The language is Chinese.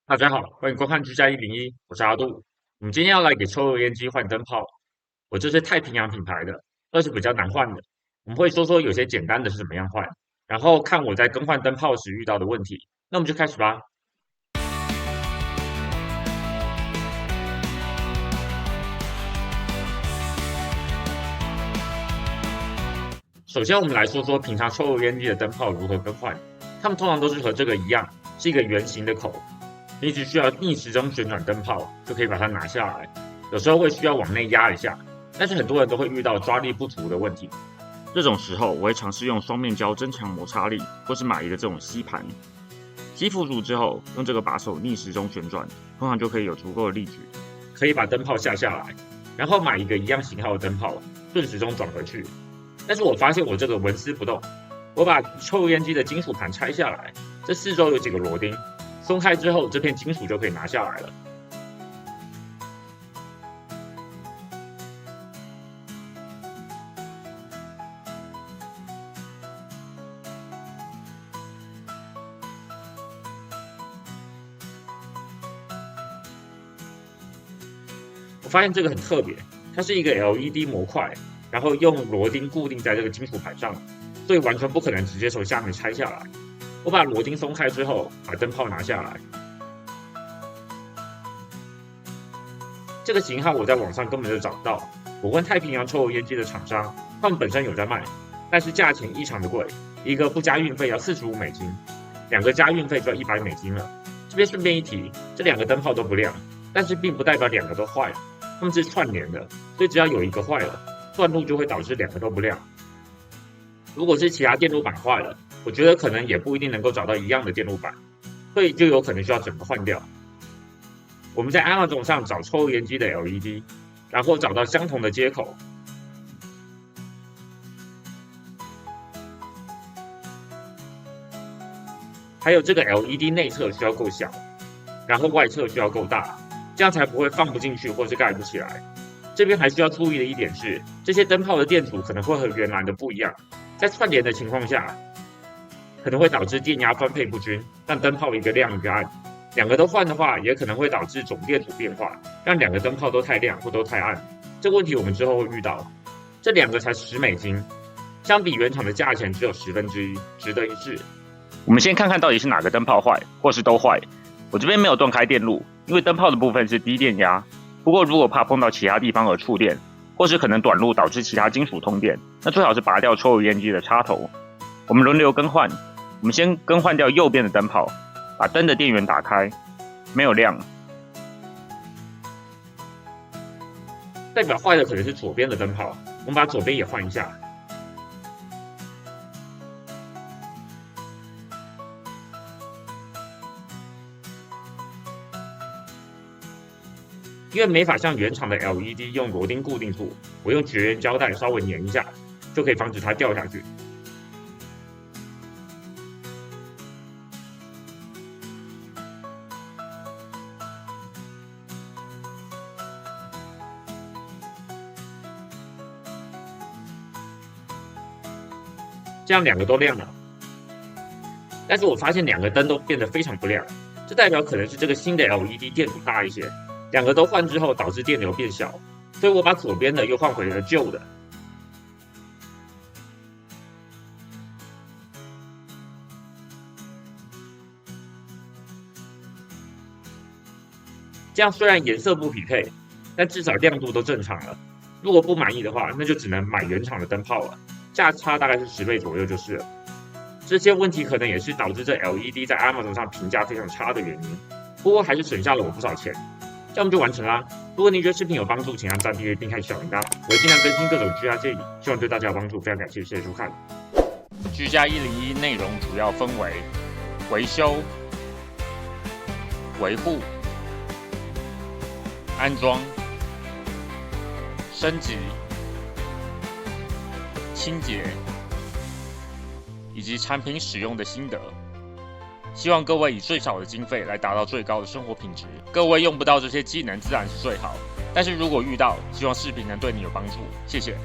大家好，欢迎观看居家101，我是阿杜。我们今天要来给抽油烟机换灯泡，我这是太平洋品牌的，这是比较难换的。我们会说说有些简单的是怎么样换，然后看我在更换灯泡时遇到的问题。那我们就开始吧。首先，我们来说说平常抽油烟机的灯泡如何更换。它们通常都是和这个一样，是一个圆形的口，你只需要逆时钟旋转灯泡就可以把它拿下来。有时候会需要往内压一下，但是很多人都会遇到抓力不足的问题。这种时候，我会尝试用双面胶增强摩擦力，或是买一个这种吸盘。吸附住之后，用这个把手逆时钟旋转，通常就可以有足够的力矩，可以把灯泡下来。然后买一个一样型号的灯泡，顺时钟转回去。但是我发现我这个纹丝不动，我把抽油烟机的金属盘拆下来，这四周有几个螺钉，松开之后，这片金属就可以拿下来了。我发现这个很特别，它是一个 LED 模块，然后用螺钉固定在这个金属盘上，所以完全不可能直接从下面拆下来。我把螺钉松开之后，把灯泡拿下来。这个型号我在网上根本就找不到，我问太平洋抽油烟机的厂商，他们本身有在卖，但是价钱异常的贵，一个不加运费要$45，两个加运费就要$100了。这边顺便一提，这两个灯泡都不亮，但是并不代表两个都坏了，它们是串联的，所以只要有一个坏了，断路就会导致两个都不亮。如果是其他电路板坏了，我觉得可能也不一定能够找到一样的电路板，所以就有可能需要整个换掉。我们在 Amazon 上找抽油烟机的 LED， 然后找到相同的接口，还有这个 LED 内侧需要够小，然后外侧需要够大，这样才不会放不进去或是盖不起来。这边还需要注意的一点是，这些灯泡的电阻可能会和原来的不一样，在串联的情况下，可能会导致电压分配不均，让灯泡一个亮一个暗。两个都换的话，也可能会导致总电阻变化，让两个灯泡都太亮或都太暗。这个问题我们之后会遇到。这两个才$10，相比原厂的价钱只有1/10，值得一试。我们先看看到底是哪个灯泡坏，或是都坏。我这边没有断开电路，因为灯泡的部分是低电压。不过如果怕碰到其他地方而触电，或是可能短路导致其他金属通电，那最好是拔掉抽油烟机的插头。我们轮流更换，我们先更换掉右边的灯泡，把灯的电源打开，没有亮，代表坏的可能是左边的灯泡。我们把左边也换一下。因为没法像原厂的 LED 用螺钉固定住，我用绝缘胶带稍微粘一下，就可以防止它掉下去。这样两个都亮了，但是我发现两个灯都变得非常不亮，这代表可能是这个新的 LED 电阻大一些。两个都换之后导致电流变小，所以我把左边的又换回了旧的。这样虽然颜色不匹配，但至少亮度都正常了。如果不满意的话，那就只能买原厂的灯泡了，价差大概是10倍左右就是了。这些问题可能也是导致这 LED 在 Amazon 上评价非常差的原因，不过还是省下了我不少钱。这样我们就完成啦。如果您觉得视频有帮助，请按赞、订阅并开小铃铛。我会尽量更新各种居家建议，希望对大家有帮助。非常感谢，谢谢收看。居家101内容主要分为维修、维护、安装、升级、清洁以及产品使用的心得。希望各位以最少的经费来达到最高的生活品质。各位用不到这些技能自然是最好，但是如果遇到，希望视频能对你有帮助。谢谢。